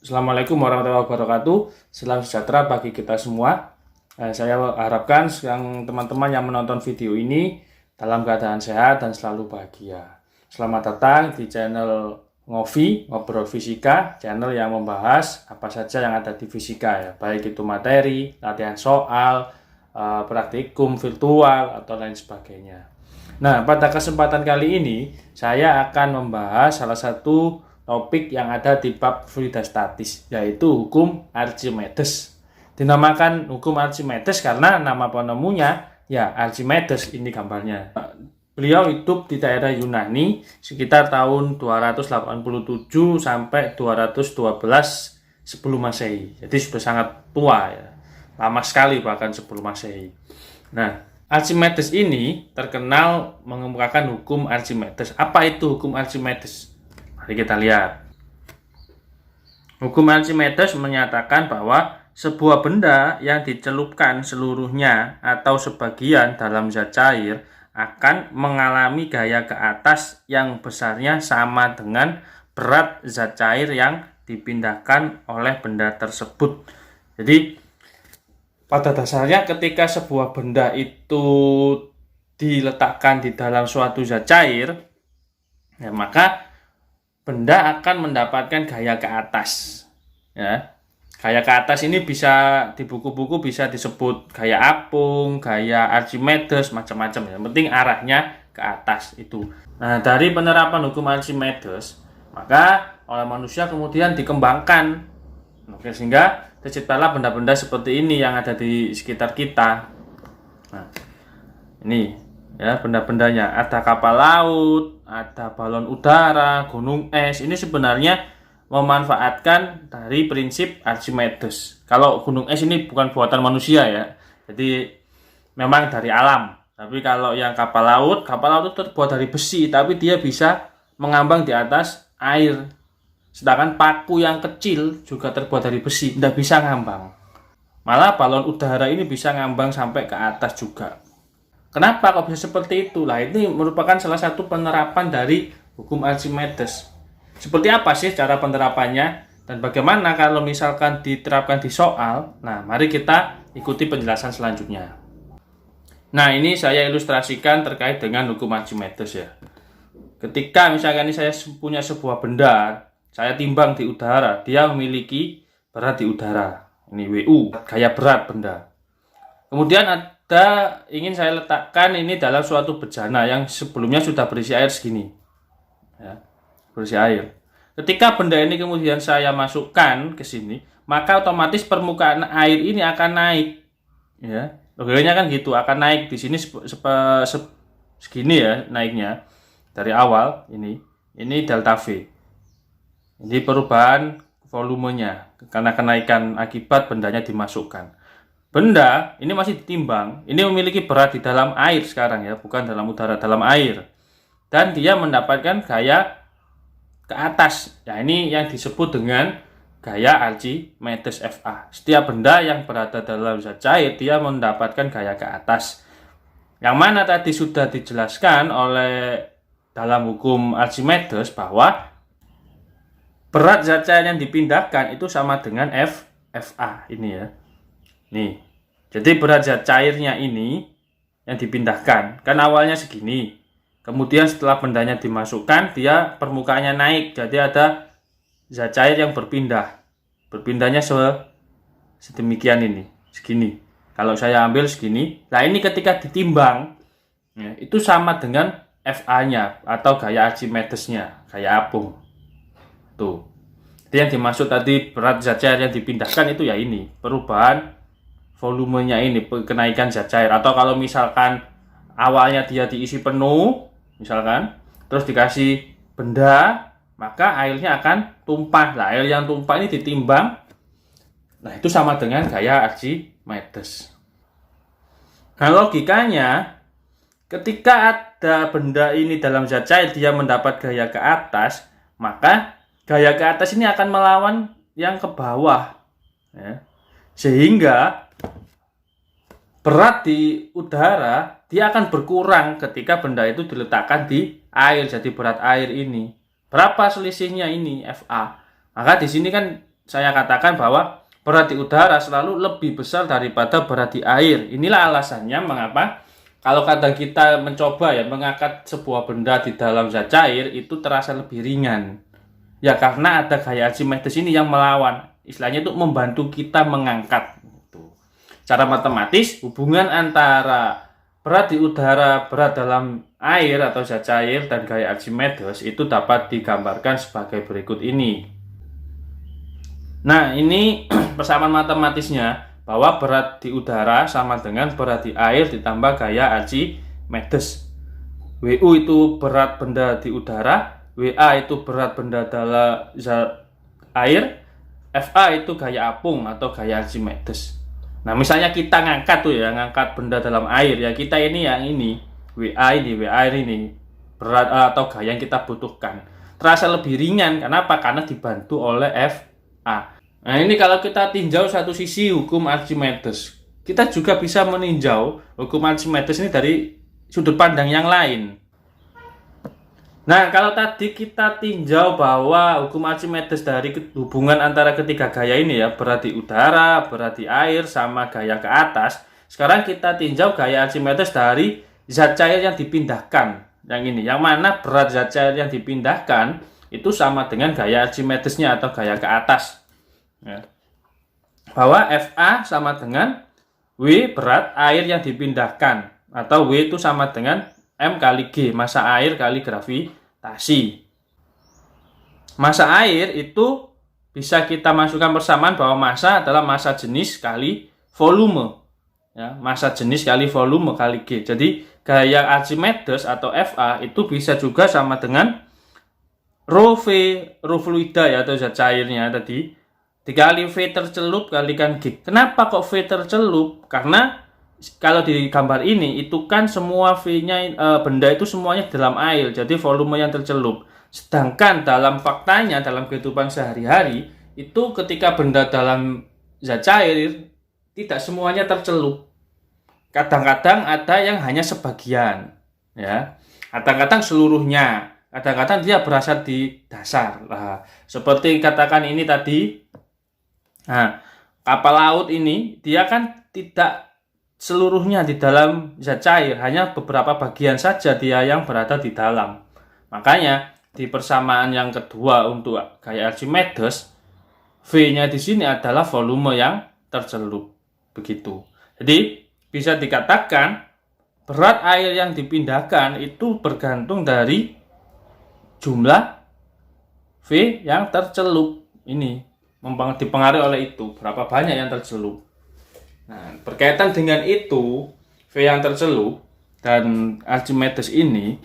Assalamualaikum warahmatullahi wabarakatuh. Selamat sejahtera bagi kita semua. Saya harapkan yang teman-teman yang menonton video ini dalam keadaan sehat dan selalu bahagia. Selamat datang di channel Ngovi, Ngobrol Fisika, channel yang membahas apa saja yang ada di fisika ya, baik itu materi, latihan soal, praktikum virtual atau lain sebagainya. Nah, pada kesempatan kali ini saya akan membahas salah satu topik yang ada di bab fluida statis, yaitu hukum Archimedes. Dinamakan hukum Archimedes karena nama penemunya ya Archimedes, ini gambarnya. Beliau hidup di daerah Yunani sekitar tahun 287 sampai 212 sebelum Masehi. Jadi sudah sangat tua ya. Lama sekali bahkan sebelum Masehi. Nah, Archimedes ini terkenal mengemukakan hukum Archimedes. Apa itu hukum Archimedes? Mari kita lihat. Hukum Archimedes menyatakan bahwa sebuah benda yang dicelupkan seluruhnya atau sebagian dalam zat cair akan mengalami gaya ke atas yang besarnya sama dengan berat zat cair yang dipindahkan oleh benda tersebut. Jadi pada dasarnya ketika sebuah benda itu diletakkan di dalam suatu zat cair, ya, maka benda akan mendapatkan gaya ke atas. Ya. Gaya ke atas ini bisa di buku-buku bisa disebut gaya apung, gaya Archimedes, macam-macam. Yang penting arahnya ke atas itu. Nah, dari penerapan hukum Archimedes, maka oleh manusia kemudian dikembangkan. Oke, sehingga terciptalah benda-benda seperti ini yang ada di sekitar kita. Nah, ini ya benda-bendanya, ada kapal laut, ada balon udara, gunung es. Ini sebenarnya memanfaatkan dari prinsip Archimedes. Kalau gunung es ini bukan buatan manusia ya, jadi memang dari alam. Tapi kalau yang kapal laut itu terbuat dari besi, tapi dia bisa mengambang di atas air. Sedangkan paku yang kecil juga terbuat dari besi, tidak bisa ngambang. Malah balon udara ini bisa ngambang sampai ke atas juga. Kenapa kok bisa seperti itu? Lah, ini merupakan salah satu penerapan dari hukum Archimedes. Seperti apa sih cara penerapannya? Dan bagaimana kalau misalkan diterapkan di soal? Nah, mari kita ikuti penjelasan selanjutnya. Nah, ini saya ilustrasikan terkait dengan hukum Archimedes ya. Ketika misalkan ini saya punya sebuah benda, saya timbang di udara, dia memiliki berat di udara. Ini WU, gaya berat benda. Kemudian ingin saya letakkan ini dalam suatu bejana yang sebelumnya sudah berisi air segini ya, berisi air. Ketika benda ini kemudian saya masukkan ke sini, maka otomatis permukaan air ini akan naik ya. Logikanya kan gitu, akan naik di sini segini ya naiknya dari awal. Ini delta V, ini perubahan volumenya karena kenaikan akibat bendanya dimasukkan. Benda ini masih ditimbang, ini memiliki berat di dalam air sekarang ya, bukan dalam udara, dalam air. Dan dia mendapatkan gaya ke atas. Ya, ini yang disebut dengan gaya Archimedes FA. Setiap benda yang berada dalam zat cair, dia mendapatkan gaya ke atas. Yang mana tadi sudah dijelaskan oleh dalam hukum Archimedes bahwa berat zat cair yang dipindahkan itu sama dengan FA ini ya. Nih, jadi berat zat cairnya ini yang dipindahkan, kan awalnya segini. Kemudian setelah bendanya dimasukkan, dia permukaannya naik. Jadi ada zat cair yang berpindah. Berpindahnya sedemikian ini, segini. Kalau saya ambil segini, nah ini ketika ditimbang, ya, itu sama dengan FA-nya atau gaya Archimedes-nya, gaya apung. Tuh. Jadi yang dimaksud tadi berat zat cair yang dipindahkan itu ya ini, perubahan volumenya ini, kenaikan zat cair. Atau kalau misalkan awalnya dia diisi penuh, misalkan, terus dikasih benda, maka airnya akan tumpah. Nah, air yang tumpah ini ditimbang, nah itu sama dengan gaya Archimedes. Nah, logikanya, ketika ada benda ini dalam zat cair, dia mendapat gaya ke atas, maka gaya ke atas ini akan melawan yang ke bawah. Ya. Sehingga berat di udara dia akan berkurang ketika benda itu diletakkan di air. Jadi berat air ini berapa selisihnya ini FA? Maka di sini kan saya katakan bahwa berat di udara selalu lebih besar daripada berat di air. Inilah alasannya mengapa kalau kadang kita mencoba ya mengangkat sebuah benda di dalam zat cair itu terasa lebih ringan. Ya karena ada gaya Archimedes ini yang melawan. Istilahnya itu membantu kita mengangkat. Secara matematis, hubungan antara berat di udara, berat dalam air atau zat cair, dan gaya Archimedes itu dapat digambarkan sebagai berikut ini. Nah, ini persamaan matematisnya bahwa berat di udara sama dengan berat di air ditambah gaya Archimedes. WU itu berat benda di udara, WA itu berat benda dalam zat air, FA itu gaya apung atau gaya Archimedes. Nah, misalnya kita ngangkat tuh ya, ngangkat benda dalam air ya, kita ini yang ini, WA ini berat atau gaya yang kita butuhkan. Terasa lebih ringan, kenapa? Karena dibantu oleh FA. Nah, ini kalau kita tinjau satu sisi hukum Archimedes, kita juga bisa meninjau hukum Archimedes ini dari sudut pandang yang lain. Nah, kalau tadi kita tinjau bahwa hukum Archimedes dari hubungan antara ketiga gaya ini ya, berat di udara, berat di air, sama gaya ke atas. Sekarang kita tinjau gaya Archimedes dari zat cair yang dipindahkan. Yang ini, yang mana berat zat cair yang dipindahkan itu sama dengan gaya Archimedesnya atau gaya ke atas. Ya. Bahwa FA sama dengan W berat air yang dipindahkan. Atau W itu sama dengan M kali G, massa air kali gravitasi. Massa air itu bisa kita masukkan persamaan bahwa massa adalah massa jenis kali volume. Ya, massa jenis kali volume kali G. Jadi gaya Archimedes atau FA itu bisa juga sama dengan rho V, rho fluida ya atau zat cairnya tadi, dikali V tercelup kalikan G. Kenapa kok V tercelup? Karena kalau di gambar ini itu kan semua V-nya benda itu semuanya dalam air, jadi volume yang tercelup. Sedangkan dalam faktanya dalam kehidupan sehari-hari itu ketika benda dalam zat cair tidak semuanya tercelup. Kadang-kadang ada yang hanya sebagian, ya. Kadang-kadang seluruhnya, kadang-kadang dia berasal di dasar. Nah, seperti katakan ini tadi. Nah, kapal laut ini dia kan tidak seluruhnya di dalam zat cair, hanya beberapa bagian saja dia yang berada di dalam. Makanya di persamaan yang kedua untuk gaya Archimedes, V-nya di sini adalah volume yang tercelup. Begitu. Jadi bisa dikatakan berat air yang dipindahkan itu bergantung dari jumlah V yang tercelup. Ini dipengaruhi oleh itu, berapa banyak yang tercelup. Nah, berkaitan dengan itu, V yang tercelup dan Archimedes ini,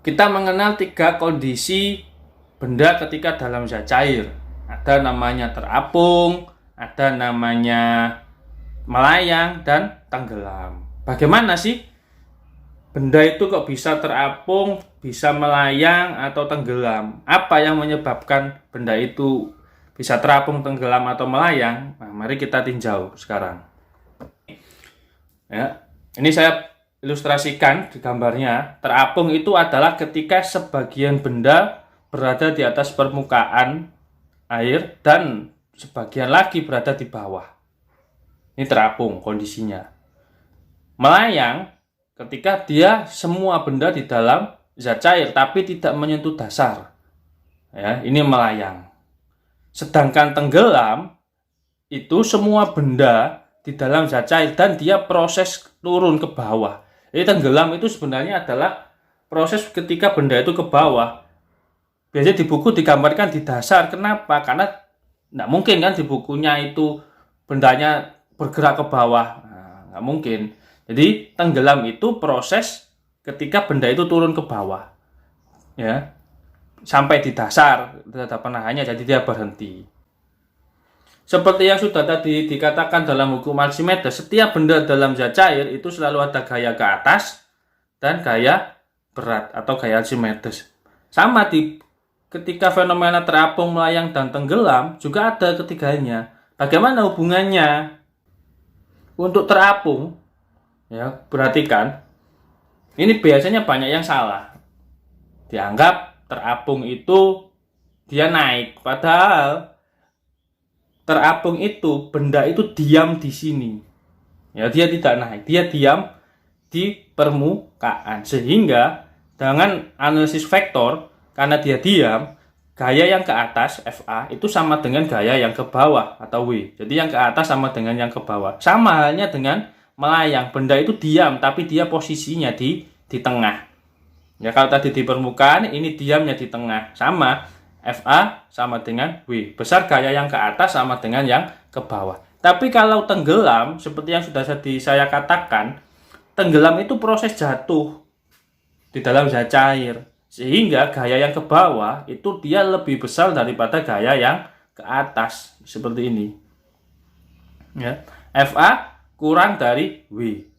kita mengenal 3 kondisi benda ketika dalam zat cair. Ada namanya terapung, ada namanya melayang, dan tenggelam. Bagaimana sih benda itu kok bisa terapung, bisa melayang, atau tenggelam? Apa yang menyebabkan benda itu bisa terapung, tenggelam, atau melayang? Nah, mari kita tinjau sekarang. Ya, ini saya ilustrasikan di gambarnya. Terapung itu adalah ketika sebagian benda berada di atas permukaan air dan sebagian lagi berada di bawah. Ini terapung kondisinya. Melayang ketika dia semua benda di dalam zat cair tapi tidak menyentuh dasar. Ya, ini melayang. Sedangkan tenggelam itu semua benda di dalam zat cair dan dia proses turun ke bawah. Jadi tenggelam itu sebenarnya adalah proses ketika benda itu ke bawah. Biasanya di buku digambarkan di dasar. Kenapa? Karena tidak mungkin kan di bukunya itu bendanya bergerak ke bawah. Nah, nggak mungkin. Jadi tenggelam itu proses ketika benda itu turun ke bawah. Ya. Sampai di dasar, tidak penahannya, jadi dia berhenti. Seperti yang sudah tadi dikatakan dalam hukum Archimedes, setiap benda dalam zat cair itu selalu ada gaya ke atas dan gaya berat atau gaya Archimedes. Sama ketika fenomena terapung, melayang, dan tenggelam juga ada ketiganya. Bagaimana hubungannya? Untuk terapung, ya perhatikan, ini biasanya banyak yang salah. Dianggap terapung itu dia naik, padahal terapung itu benda itu diam di sini. Ya, dia tidak naik, dia diam di permukaan. Sehingga dengan analisis vektor, karena dia diam, gaya yang ke atas FA itu sama dengan gaya yang ke bawah atau W. Jadi yang ke atas sama dengan yang ke bawah. Sama halnya dengan melayang, benda itu diam tapi dia posisinya di tengah. Ya, kalau tadi di permukaan, ini diamnya di tengah. Sama, FA sama dengan W. Besar gaya yang ke atas sama dengan yang ke bawah. Tapi kalau tenggelam, seperti yang sudah saya katakan, tenggelam itu proses jatuh di dalam zat cair. Sehingga gaya yang ke bawah itu dia lebih besar daripada gaya yang ke atas. Seperti ini. Ya. FA kurang dari W.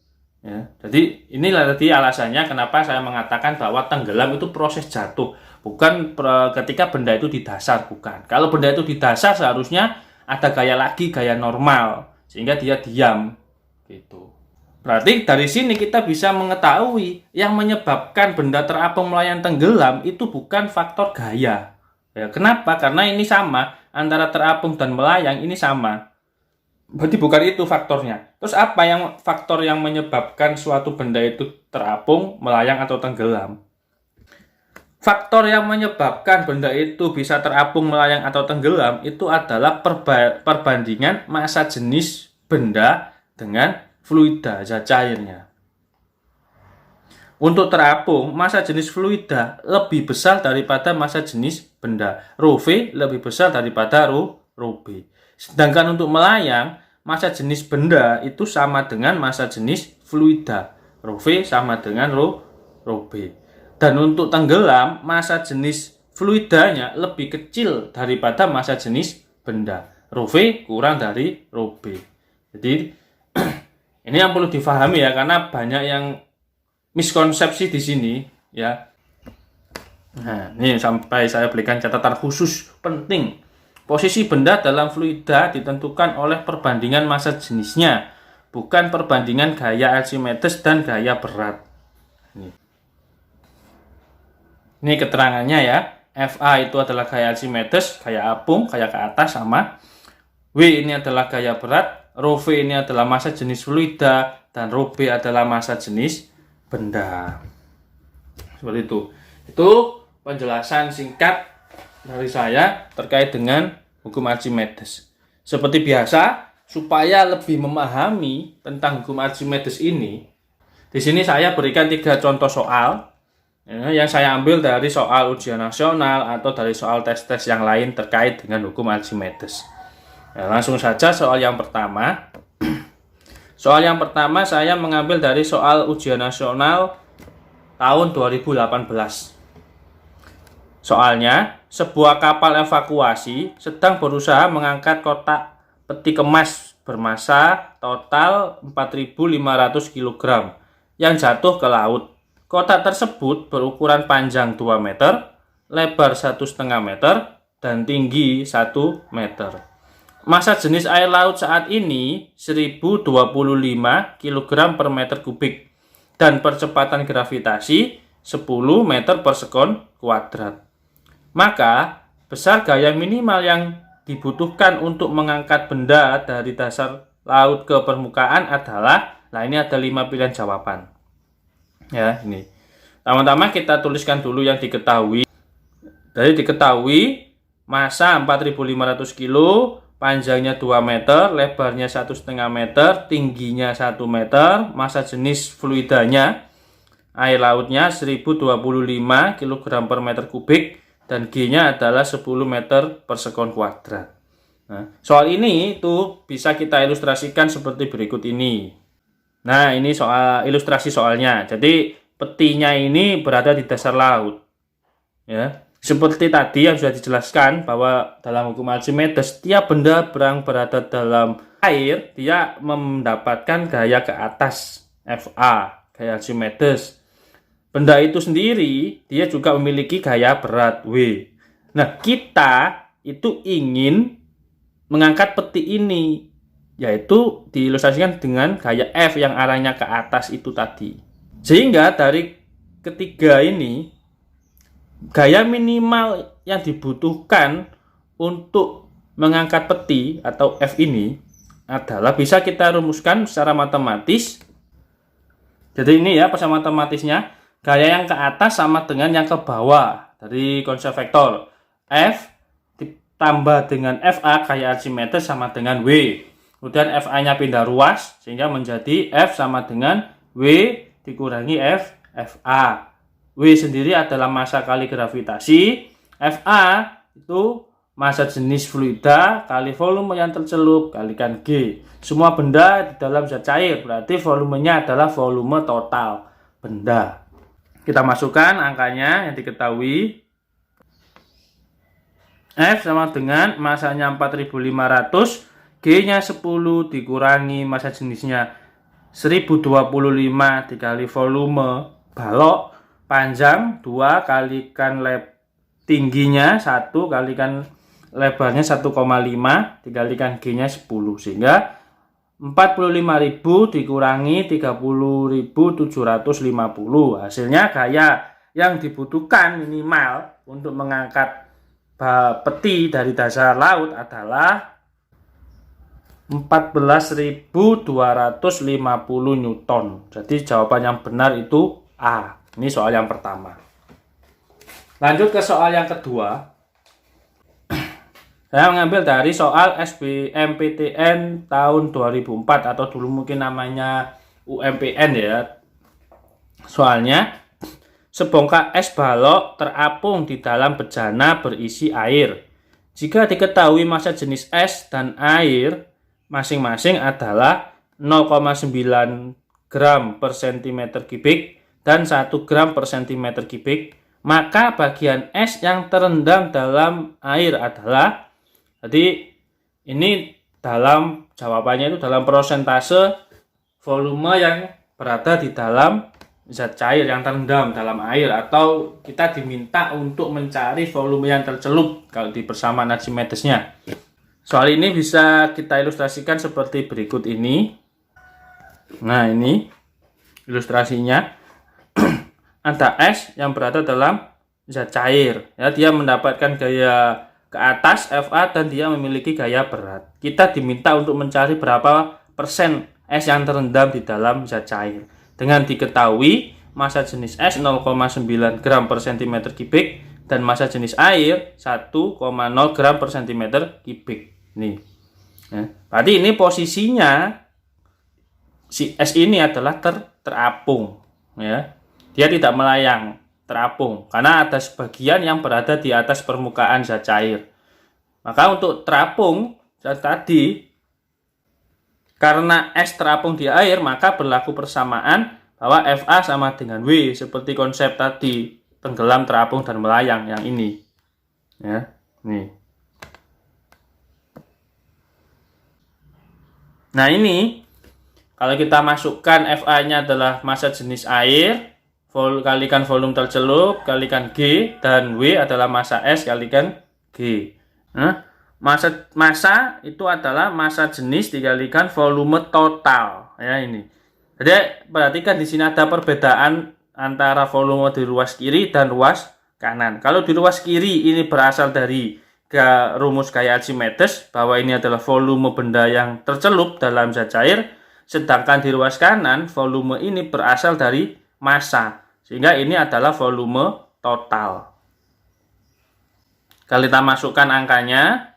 Ya, jadi inilah tadi alasannya kenapa saya mengatakan bahwa tenggelam itu proses jatuh, bukan ketika benda itu di dasar, bukan. Kalau benda itu di dasar seharusnya ada gaya lagi, gaya normal, sehingga dia diam, gitu. Berarti dari sini kita bisa mengetahui yang menyebabkan benda terapung melayang tenggelam itu bukan faktor gaya. Ya, kenapa? Karena ini sama antara terapung dan melayang, ini sama. Berarti bukan itu faktornya. Terus apa yang faktor yang menyebabkan suatu benda itu terapung, melayang atau tenggelam? Faktor yang menyebabkan benda itu bisa terapung, melayang atau tenggelam itu adalah perbandingan massa jenis benda dengan fluida zat cairnya. Untuk terapung, massa jenis fluida lebih besar daripada massa jenis benda. Rho V lebih besar daripada rho B. Sedangkan untuk melayang, massa jenis benda itu sama dengan massa jenis fluida. Rho V sama dengan rho B. Dan untuk tenggelam, massa jenis fluidanya lebih kecil daripada massa jenis benda. Rho V kurang dari rho B. Jadi ini yang perlu difahami ya, karena banyak yang miskonsepsi di sini ya. Nah, ini sampai saya berikan catatan khusus penting. Posisi benda dalam fluida ditentukan oleh perbandingan massa jenisnya, bukan perbandingan gaya Archimedes dan gaya berat. Ini keterangannya ya. FA itu adalah gaya Archimedes, gaya apung, gaya ke atas sama. W ini adalah gaya berat, rho V ini adalah massa jenis fluida, dan rho B adalah massa jenis benda. Seperti itu. Itu penjelasan singkat dari saya terkait dengan hukum Archimedes. Seperti biasa, supaya lebih memahami tentang hukum Archimedes ini, di sini saya berikan 3 contoh soal yang saya ambil dari soal ujian nasional atau dari soal tes-tes yang lain terkait dengan hukum Archimedes. Nah, langsung saja soal yang pertama. Soal yang pertama saya mengambil dari soal ujian nasional tahun 2018. Soalnya, sebuah kapal evakuasi sedang berusaha mengangkat kotak peti kemas bermassa total 4.500 kg yang jatuh ke laut. Kotak tersebut berukuran panjang 2 meter, lebar 1,5 meter, dan tinggi 1 meter. Massa jenis air laut saat ini 1025 kg per meter kubik dan percepatan gravitasi 10 meter per sekon kuadrat. Maka, besar gaya minimal yang dibutuhkan untuk mengangkat benda dari dasar laut ke permukaan adalah, nah ini ada 5 pilihan jawaban. Ya, ini. Pertama-tama kita tuliskan dulu yang diketahui. Jadi diketahui massa 4.500 kg, panjangnya 2 meter, lebarnya 1,5 meter, tingginya 1 meter, massa jenis fluidanya, air lautnya 1025 kg per meter kubik, dan G-nya adalah 10 meter per sekon kuadrat. Nah, soal ini itu bisa kita ilustrasikan seperti berikut ini. Nah, ini soal ilustrasi soalnya. Jadi petinya ini berada di dasar laut. Ya, seperti tadi yang sudah dijelaskan bahwa dalam hukum Archimedes, setiap benda yang berada dalam air dia mendapatkan gaya ke atas FA, gaya Archimedes. Benda itu sendiri dia juga memiliki gaya berat W. Nah, kita itu ingin mengangkat peti ini, yaitu diilustrasikan dengan gaya F yang arahnya ke atas itu tadi. Sehingga dari ketiga ini, gaya minimal yang dibutuhkan untuk mengangkat peti atau F ini adalah bisa kita rumuskan secara matematis. Jadi ini ya pesan matematisnya, gaya yang ke atas sama dengan yang ke bawah dari konsep vektor. F ditambah dengan FA gaya Archimedes sama dengan W. Kemudian FA-nya pindah ruas sehingga menjadi F sama dengan W dikurangi FA. W sendiri adalah massa kali gravitasi. FA itu massa jenis fluida kali volume yang tercelup kalikan G. Semua benda di dalam zat cair, berarti volumenya adalah volume total benda. Kita masukkan angkanya yang diketahui. F sama dengan massanya 4500, G-nya 10 dikurangi massa jenisnya 1025 dikali volume balok, panjang 2 kalikan tingginya 1 kalikan lebarnya 1,5 dikalikan G-nya 10, sehingga 45.000 dikurangi 30.750. Hasilnya gaya yang dibutuhkan minimal untuk mengangkat peti dari dasar laut adalah 14.250 Newton. Jadi jawaban yang benar itu A. Ini soal yang pertama. Lanjut ke soal yang kedua. Saya mengambil dari soal SBMPTN tahun 2004 atau dulu mungkin namanya UMPN ya. Soalnya, sebongkah es balok terapung di dalam bejana berisi air. Jika diketahui massa jenis es dan air masing-masing adalah 0,9 gram per cm kubik dan 1 gram per cm kubik, maka bagian es yang terendam dalam air adalah, jadi ini dalam jawabannya itu dalam persentase volume yang berada di dalam zat cair yang terendam dalam air, atau kita diminta untuk mencari volume yang tercelup kalau di persamaan Archimedesnya. Soal ini bisa kita ilustrasikan seperti berikut ini. Nah, ini ilustrasinya. Ada es yang berada dalam zat cair. Ya, dia mendapatkan gaya ke atas FA dan dia memiliki gaya berat. Kita diminta untuk mencari berapa persen es yang terendam di dalam zat cair. Dengan diketahui massa jenis es 0,9 gram per cm kubik dan massa jenis air 1,0 gram per cm kubik. Nih. Ya. Berarti ini posisinya si es ini adalah terapung. Ya. Dia tidak melayang, terapung, karena ada sebagian yang berada di atas permukaan zat cair. Maka untuk terapung zat tadi, karena es terapung di air, maka berlaku persamaan bahwa FA sama dengan W, seperti konsep tadi, tenggelam, terapung, dan melayang yang ini. Ya, nih. Nah ini, kalau kita masukkan FA-nya adalah massa jenis air, kalikan volume tercelup, kalikan G, dan W adalah massa S kalikan G. Nah, massa itu adalah massa jenis dikalikan volume total. Ya ini. Jadi perhatikan di sini ada perbedaan antara volume di ruas kiri dan ruas kanan. Kalau di ruas kiri ini berasal dari rumus gaya Archimedes bahwa ini adalah volume benda yang tercelup dalam zat cair, sedangkan di ruas kanan volume ini berasal dari massa. Sehingga ini adalah volume total. Kalau kita masukkan angkanya,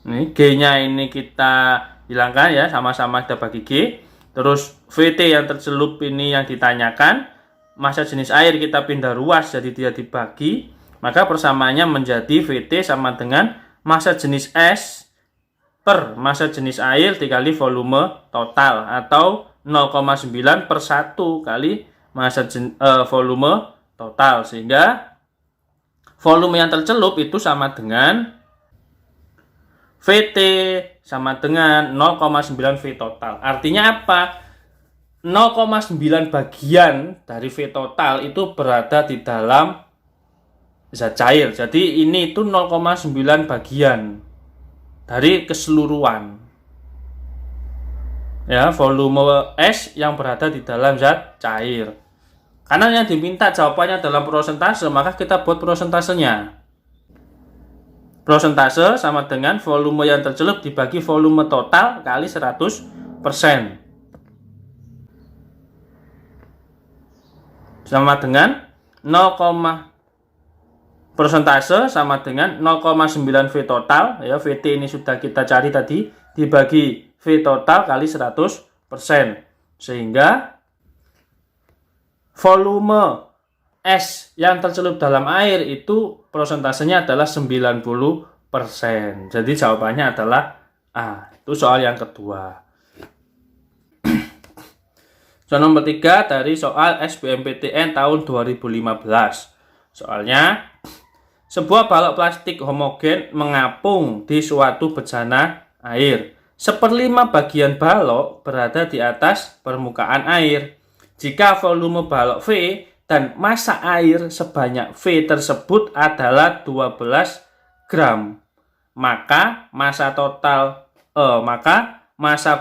ini G-nya ini kita hilangkan ya, sama-sama kita bagi G. Terus VT yang tercelup ini yang ditanyakan, massa jenis air kita pindah ruas jadi dia dibagi, maka persamaannya menjadi VT sama dengan massa jenis S per massa jenis air dikali volume total, atau 0,9 per 1 kali massa volume total, sehingga volume yang tercelup itu sama dengan VT sama dengan 0,9 V total. Artinya apa? 0,9 bagian dari V total itu berada di dalam zat cair. Jadi ini itu 0,9 bagian dari keseluruhan. Ya, volume S yang berada di dalam zat cair. Karena yang diminta jawabannya dalam persentase, maka kita buat persentasenya. Prosentase sama dengan volume yang tercelup dibagi volume total kali 100%. Sama dengan 0, persentase sama dengan 0,9 V total, ya, VT ini sudah kita cari tadi, dibagi V total kali 100%. Sehingga volume es yang tercelup dalam air itu prosentasenya adalah 90%. Jadi jawabannya adalah A. Itu soal yang kedua. Soal nomor 3 dari soal SBMPTN tahun 2015. Soalnya, sebuah balok plastik homogen mengapung di suatu bejana air. 1/5 bagian balok berada di atas permukaan air. Jika volume balok V dan massa air sebanyak V tersebut adalah 12 gram, maka massa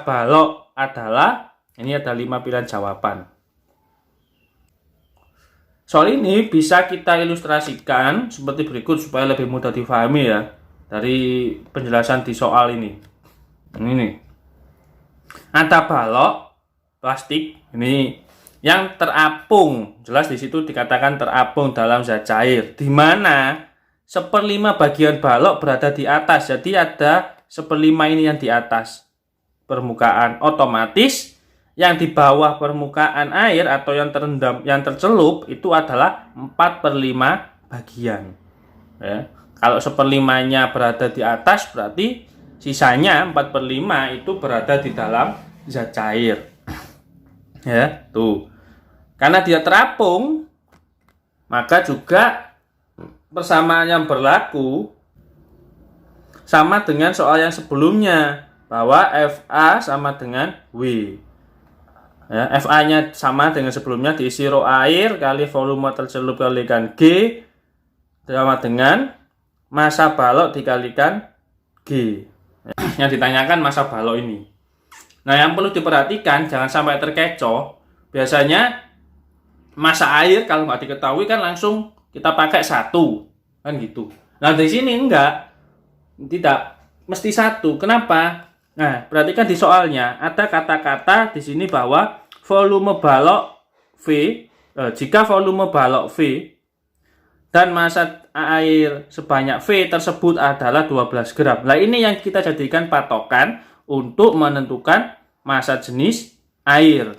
balok adalah, ini ada 5 pilihan jawaban. Soal ini bisa kita ilustrasikan seperti berikut supaya lebih mudah difahami ya dari penjelasan di soal ini. Ini nih. Ada balok plastik ini yang terapung, jelas di situ dikatakan terapung dalam zat cair, di mana 1/5 bagian balok berada di atas. Jadi ada 1/5 ini yang di atas permukaan, otomatis yang di bawah permukaan air atau yang terendam, yang tercelup itu adalah 4/5 bagian. Ya. Kalau 1/5-nya berada di atas, berarti sisanya 4/5 itu berada di dalam zat cair. Ya, tuh. Karena dia terapung, maka juga persamaan yang berlaku sama dengan soal yang sebelumnya, bahwa FA sama dengan W. Ya, FA-nya sama dengan sebelumnya, diisi rho air kali volume tercelup kalikan G sama dengan massa balok dikalikan G. Yang ditanyakan massa balok ini. Nah, yang perlu diperhatikan jangan sampai terkecoh. Biasanya massa air kalau nggak diketahui kan langsung kita pakai 1, kan gitu. Nah, di sini enggak, tidak mesti 1. Kenapa? Nah, perhatikan di soalnya ada kata-kata di sini bahwa volume balok V, jika volume balok V dan massa air sebanyak V tersebut adalah 12 gram. Nah, ini yang kita jadikan patokan untuk menentukan massa jenis air.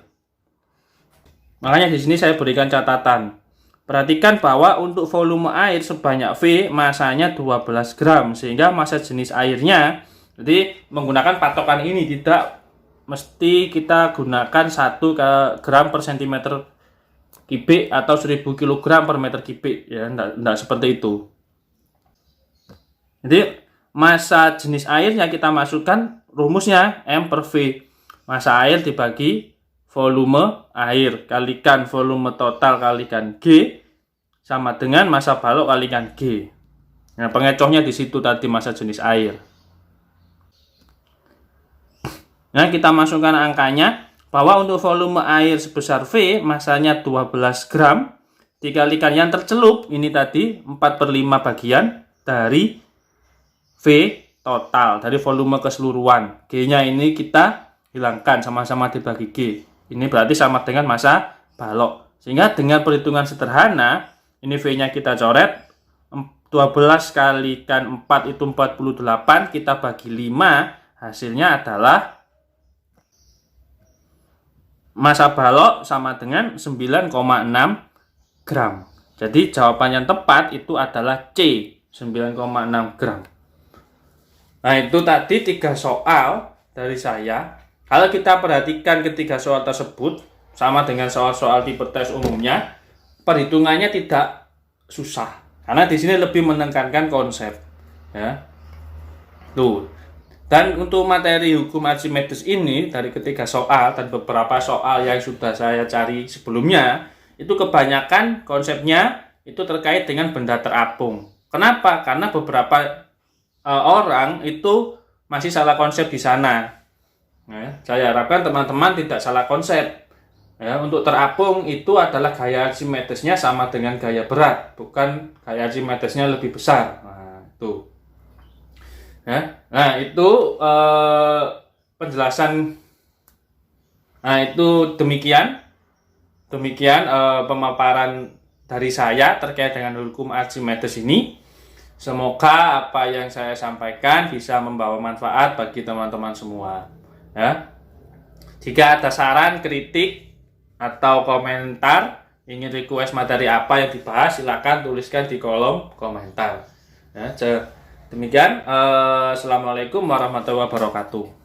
Makanya di sini saya berikan catatan. Perhatikan bahwa untuk volume air sebanyak V, massanya 12 gram, sehingga massa jenis airnya, jadi menggunakan patokan ini tidak mesti kita gunakan 1 gram per centimeter kubik atau 1000 kg per meter kubik, ya, enggak seperti itu. Jadi massa jenis air yang kita masukkan rumusnya M per V. Massa air dibagi volume air kalikan volume total kalikan G sama dengan massa balok kalikan G. Nah, pengecohnya di situ tadi massa jenis air. Nah, kita masukkan angkanya bahwa untuk volume air sebesar V, massanya 12 gram, dikalikan yang tercelup, ini tadi 4/5 bagian dari V total, dari volume keseluruhan. G-nya ini kita hilangkan, sama-sama dibagi G. Ini berarti sama dengan massa balok. Sehingga dengan perhitungan sederhana, ini V-nya kita coret, 12 kalikan 4 itu 48, kita bagi 5, hasilnya adalah massa balok sama dengan 9,6 gram. Jadi jawaban yang tepat itu adalah C, 9,6 gram. Nah, itu tadi 3 soal dari saya. Kalau kita perhatikan ketiga soal tersebut sama dengan soal-soal tipe tes umumnya, perhitungannya tidak susah. Karena di sini lebih menekankan konsep, ya. Tuh. Dan untuk materi hukum Archimedes ini dari ketiga soal dan beberapa soal yang sudah saya cari sebelumnya, itu kebanyakan konsepnya itu terkait dengan benda terapung. Kenapa? Karena beberapa orang itu masih salah konsep di sana. Nah, saya harapkan teman-teman tidak salah konsep. Ya, untuk terapung itu adalah gaya Archimedesnya sama dengan gaya berat, bukan gaya Archimedesnya lebih besar. Nah, itu. Ya. Nah, itu penjelasan. Nah, itu demikian pemaparan dari saya terkait dengan hukum Archimedes ini. Semoga apa yang saya sampaikan bisa membawa manfaat bagi teman-teman semua. Ya. Jika ada saran, kritik, atau komentar, ingin request materi apa yang dibahas, silakan tuliskan di kolom komentar. Ya, demikian. Assalamualaikum warahmatullahi wabarakatuh.